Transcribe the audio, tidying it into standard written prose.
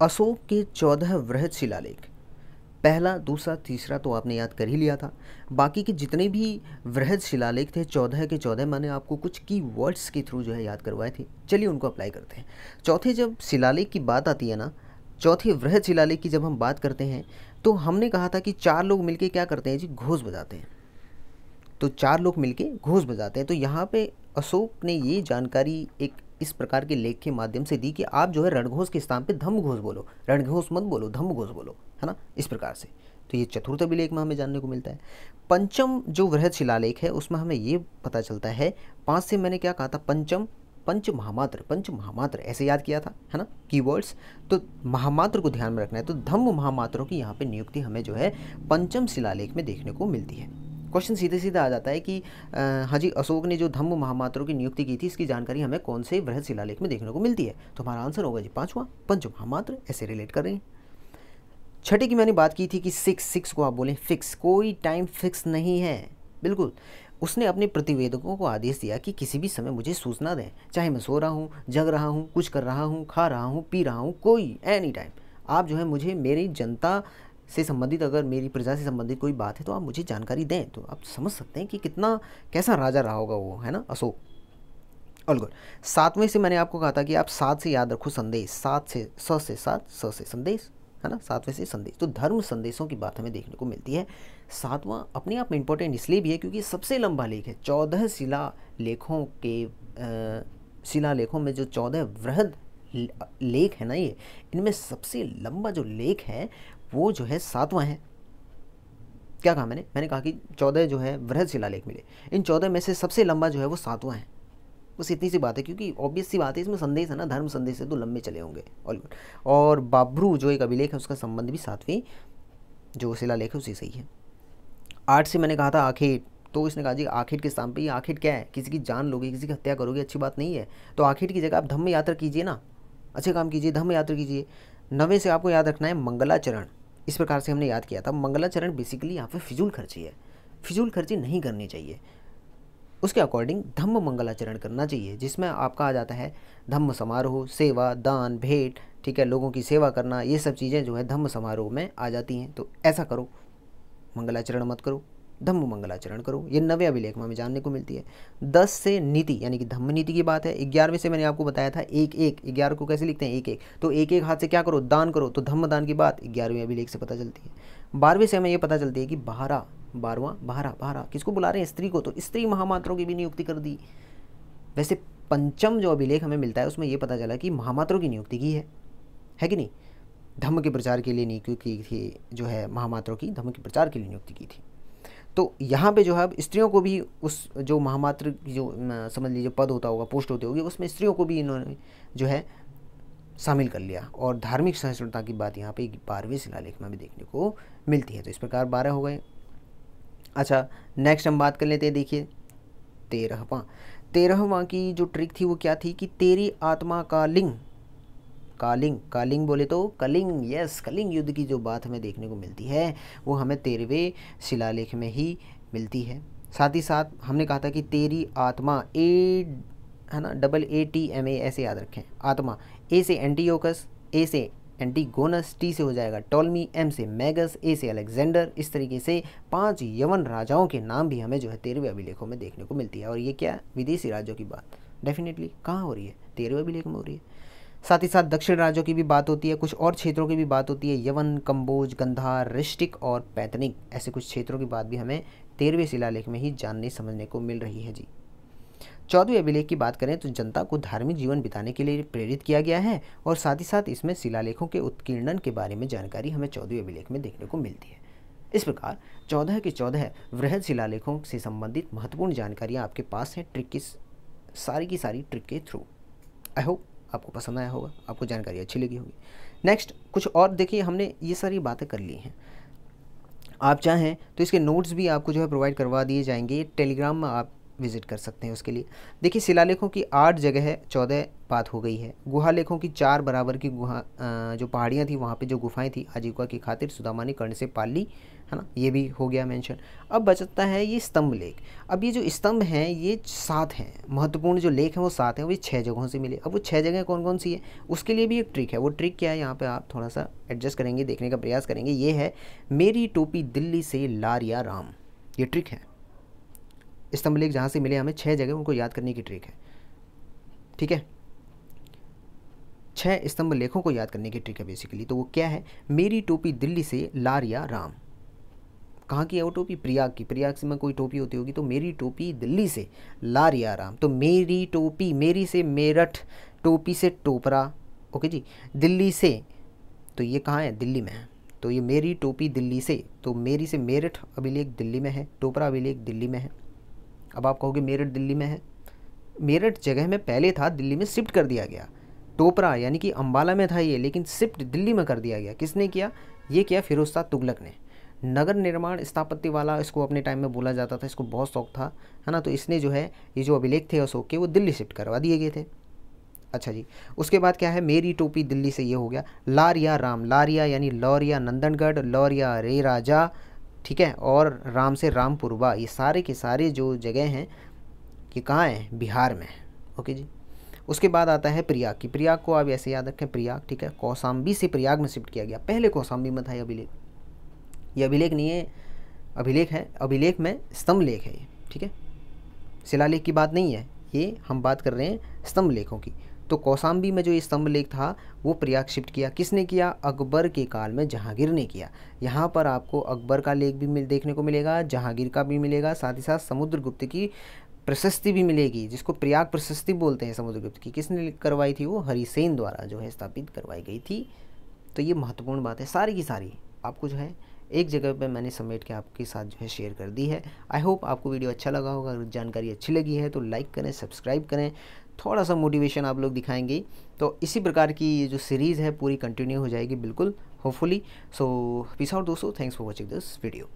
अशोक के 14 वृहद शिलालेख, पहला, दूसरा, तीसरा तो आपने याद कर ही लिया था। बाकी के जितने भी वृहद शिलालेख थे 14 के 14 मैंने आपको कुछ की वर्ड्स के थ्रू जो है याद करवाए थे। चलिए उनको अप्लाई करते हैं। चौथे जब शिलालेख की बात आती है ना, चौथे वृहद शिलालेख की जब हम बात करते हैं तो हमने कहा था कि 4 लोग मिलके क्या करते हैं जी, घोष बजाते हैं। तो 4 लोग मिलके घोष बजाते हैं। तो यहाँ पे अशोक ने ये जानकारी एक इस प्रकार के लेख के माध्यम से दी कि आप जो है रणघोष के स्थान पे धम्म घोष बोलो, रणघोष मत बोलो, धम्म घोष बोलो, है ना, इस प्रकार से। तो ये चतुर्थ अभिलेख में हमें जानने को मिलता है। पंचम जो वृहद शिलालेख है उसमें हमें ये पता चलता है, 5 से मैंने क्या कहा था, पंचम पंच महामात्र ऐसे याद किया था, है ना, कीवर्ड्स। तो महामात्र को ध्यान में रखना है। तो धम्म महामात्रों की यहाँ पे नियुक्ति हमें जो है पंचम शिलालेख में देखने को मिलती है। क्वेश्चन सीधे सीधा आ जाता है कि हाँ जी, अशोक ने जो धम्म महामात्रों की नियुक्ति की थी इसकी जानकारी हमें कौन से वृहद शिलालेख में देखने को मिलती है। तो हमारा आंसर होगा जी 5वां, पंच महामात्र, ऐसे रिलेट कर रहे हैं। छठे की मैंने बात की थी कि 6 को आप बोलें फिक्स, कोई टाइम फिक्स नहीं है, बिल्कुल। उसने अपने प्रतिवेदकों को आदेश दिया कि किसी भी समय मुझे सूचना दें, चाहे मैं सो रहा हूँ, जग रहा हूँ, कुछ कर रहा हूँ, खा रहा हूँ, पी रहा हूँ, कोई एनी टाइम आप जो है मुझे, मेरी जनता से संबंधित, अगर मेरी प्रजा से संबंधित कोई बात है तो आप मुझे जानकारी दें। तो आप समझ सकते हैं कि कितना कैसा राजा रहा होगा वो, है ना, अशोक। All good. 7वें से मैंने आपको कहा था कि आप 7 से याद रखो संदेश, 7 से स से 7, स से संदेश, है ना, 7वें से संदेश। तो धर्म संदेशों की बात हमें देखने को मिलती है। 7वां अपने आप में इंपॉर्टेंट इसलिए भी है क्योंकि सबसे लंबा लेख है। 14 शिलालेखों के शिलालेखों में जो 14 वृहद लेख है ना, ये इनमें सबसे लंबा जो लेख है वो जो है 7वां है। क्या कहा मैंने कहा कि 14 जो है वृहद शिलालेख मिले, इन 14 में से सबसे लंबा जो है वो 7वां है। बस इतनी सी बात है, क्योंकि ऑब्वियस सी बात है, इसमें संदेश है ना, धर्म संदेश है, तो लंबे चले होंगे। All good. और बाब्रू जो एक अभिलेख है उसका संबंध भी 7वीं जो शिलालेख है उसी से ही है। 8 से मैंने कहा था आखेट, तो इसने कहा जी आखेट के स्थान पे, ये आखेट क्या है, किसी की जान लोगे, किसी की हत्या करोगे, अच्छी बात नहीं है। तो आखेट की जगह आप धम्म यात्रा कीजिए ना, अच्छे काम कीजिए, धम्म यात्रा कीजिए। 9वें से आपको याद रखना है मंगलाचरण, इस प्रकार से हमने याद किया था। मंगलाचरण बेसिकली यहाँ पे फिजूल खर्ची है, फिजूल खर्ची नहीं करनी चाहिए, उसके अकॉर्डिंग धम्म मंगलाचरण करना चाहिए, जिसमें आपका आ जाता है धम्म समारोह, सेवा, दान, भेंट, ठीक है, लोगों की सेवा करना, ये सब चीज़ें जो है धम्म समारोह में आ जाती हैं। तो ऐसा करो, मंगलाचरण मत करो, धम्म मंगलाचरण करो। ये 9वें अभिलेख में हमें जानने को मिलती है। 10 से नीति यानी कि धम्म नीति की बात है। 11वें से मैंने आपको बताया था 1-1, 11 को कैसे लिखते हैं, 1-1, तो 1-1 हाथ से क्या करो, दान करो। तो धम्म दान की बात 11वें अभिलेख से पता चलती है। 12वें से हमें ये पता चलती है कि बहारा, 12वां बहारा किसको बुला रहे हैं, स्त्री को, तो स्त्री महामात्रों की भी नियुक्ति कर दी। वैसे पंचम जो अभिलेख हमें मिलता है उसमें ये पता चला कि महामात्रों की नियुक्ति की है कि नहीं, धम्म के प्रचार के लिए नियुक्ति की थी, जो है महामात्रों की धम्म के प्रचार के लिए नियुक्ति की थी। तो यहाँ पे जो है अब स्त्रियों को भी उस जो महामात्र की जो समझ लीजिए पद होता होगा, पोस्ट होती होगी, उसमें स्त्रियों को भी इन्होंने जो है शामिल कर लिया। और धार्मिक सहिष्णुता की बात यहाँ पे 12वें शिलालेख में भी देखने को मिलती है। तो इस प्रकार 12 हो गए। अच्छा, नेक्स्ट हम बात कर लेते हैं, देखिए 13वां की जो ट्रिक थी वो क्या थी कि तेरी आत्मा का लिंग, कालिंग बोले तो कलिंग, यस, कलिंग युद्ध की जो बात हमें देखने को मिलती है वो हमें 13वें शिलालेख में ही मिलती है। साथ ही साथ हमने कहा था कि तेरी आत्मा, ए है ना, AATMA ऐसे याद रखें, आत्मा, ए से एंटीयोकस, ए से एंटीगोनस, टी से हो जाएगा टॉलमी, एम से मैगस, ए से अलेक्जेंडर। इस तरीके से 5 यवन राजाओं के नाम भी हमें जो है 13वें अभिलेखों में देखने को मिलती है। और ये क्या, विदेशी राज्यों की बात डेफिनेटली कहाँ हो रही है, 13वें अभिलेख में हो रही है। साथ ही साथ दक्षिण राज्यों की भी बात होती है, कुछ और क्षेत्रों की भी बात होती है, यवन, कंबोज, गंधार, रिष्टिक और पैतनिक, ऐसे कुछ क्षेत्रों की बात भी हमें 13वें शिलालेख में ही जानने समझने को मिल रही है जी। 14वें अभिलेख की बात करें तो जनता को धार्मिक जीवन बिताने के लिए प्रेरित किया गया है, और साथ ही साथ इसमें शिलालेखों के उत्कीर्णन के बारे में जानकारी हमें 14वें अभिलेख में देखने को मिलती है। इस प्रकार 14 के 14 वृहद शिलालेखों से संबंधित महत्वपूर्ण जानकारियाँ आपके पास हैं, ट्रिक की सारी ट्रिक के थ्रू। आई होप आपको पसंद आया होगा, आपको जानकारी अच्छी लगी होगी। नेक्स्ट कुछ और देखिए, हमने ये सारी बातें कर ली हैं। आप चाहें तो इसके नोट्स भी आपको जो है प्रोवाइड करवा दिए जाएंगे, टेलीग्राम में आप विजिट कर सकते हैं उसके लिए। देखिए शिलालेखों की 8 जगह है, 14 बात हो गई है। गुहालेखों की 4 बराबर की गुहा जो पहाड़ियाँ थी वहाँ पे जो गुफाएं थी आजीविका की खातिर सुदामा ने कर्ण से पाल ली, है ना, ये भी हो गया मेंशन। अब बचता है ये स्तंभ लेख। अब ये जो स्तंभ हैं ये 7 हैं, महत्वपूर्ण जो लेख हैं वो 7 हैं, वो 6 जगहों से मिले। अब वो 6 जगह कौन कौन सी है, उसके लिए भी एक ट्रिक है। वो ट्रिक क्या है, यहाँ पे आप थोड़ा सा एडजस्ट करेंगे, देखने का प्रयास करेंगे। ये है मेरी टोपी दिल्ली से लारिया राम, ये ट्रिक है। स्तंभ लेख जहाँ से मिले हमें 6 जगह, उनको याद करने की ट्रिक है, ठीक है। 6 स्तंभ लेखों को याद करने की ट्रिक है बेसिकली। तो वो क्या है, मेरी टोपी दिल्ली से लारिया राम। कहाँ की है वो टोपी, प्रयाग की। प्रयाग से में कोई टोपी होती होगी, तो मेरी टोपी दिल्ली से लारिया राम। तो मेरी टोपी, मेरी से मेरठ, टोपी से टोपरा, ओके जी। दिल्ली से, तो ये कहाँ है, दिल्ली में है। तो ये मेरी टोपी दिल्ली से, तो मेरी से मेरठ अभिलेख दिल्ली में है, टोपरा अभिलेख दिल्ली में है। अब आप कहोगे मेरठ दिल्ली में है, मेरठ जगह में पहले था, दिल्ली में शिफ्ट कर दिया गया। टोपरा यानी कि अंबाला में था ये, लेकिन शिफ्ट दिल्ली में कर दिया गया। किसने किया, ये किया फिरोज शाह तुगलक ने। नगर निर्माण स्थापत्य वाला इसको अपने टाइम में बोला जाता था, इसको बहुत शौक था, है ना। तो इसने जो है ये जो अभिलेख थे अशोक के, वो दिल्ली शिफ्ट करवा दिए गए थे। अच्छा जी, उसके बाद क्या है, मेरी टोपी दिल्ली से ये हो गया। लारिया राम, लारिया यानी लौरिया नंदनगढ़, लौरिया रे राजा, ठीक है। और राम से रामपुरवा, ये सारे के सारे जो जगह हैं ये कहाँ हैं, बिहार में, ओके जी। उसके बाद आता है प्रयाग की। प्रयाग को आप ऐसे याद रखें, प्रयाग, ठीक है। कौशाम्बी से प्रयाग में शिफ्ट किया गया, पहले कौशाम्बी में था ये अभिलेख। ये अभिलेख नहीं है, अभिलेख है, अभिलेख में स्तंभ लेख है ये, ठीक है। शिलालेख की बात नहीं है ये, हम बात कर रहे हैं स्तंभ लेखों की। तो कौशाम्बी में जो ये स्तंभ लेख था वो प्रयाग शिफ्ट किया। किसने किया, अकबर के काल में जहांगीर ने किया। यहाँ पर आपको अकबर का लेख भी देखने को मिलेगा, जहांगीर का भी मिलेगा, साथ ही साथ समुद्रगुप्त की प्रशस्ति भी मिलेगी, जिसको प्रयाग प्रशस्ति बोलते हैं समुद्रगुप्त की। किसने करवाई थी, वो हरिसेन द्वारा जो है स्थापित करवाई गई थी। तो ये महत्वपूर्ण बात है, सारी की सारी आपको जो है एक जगह पे मैंने समेट के आपके साथ जो है शेयर कर दी है। आई होप आपको वीडियो अच्छा लगा होगा। अगर जानकारी अच्छी लगी है तो लाइक करें, सब्सक्राइब करें, थोड़ा सा मोटिवेशन आप लोग दिखाएंगे तो इसी प्रकार की ये जो सीरीज़ है पूरी कंटिन्यू हो जाएगी बिल्कुल, होपफुली। सो पीस आउट दोस्तों, thanks for watching this video.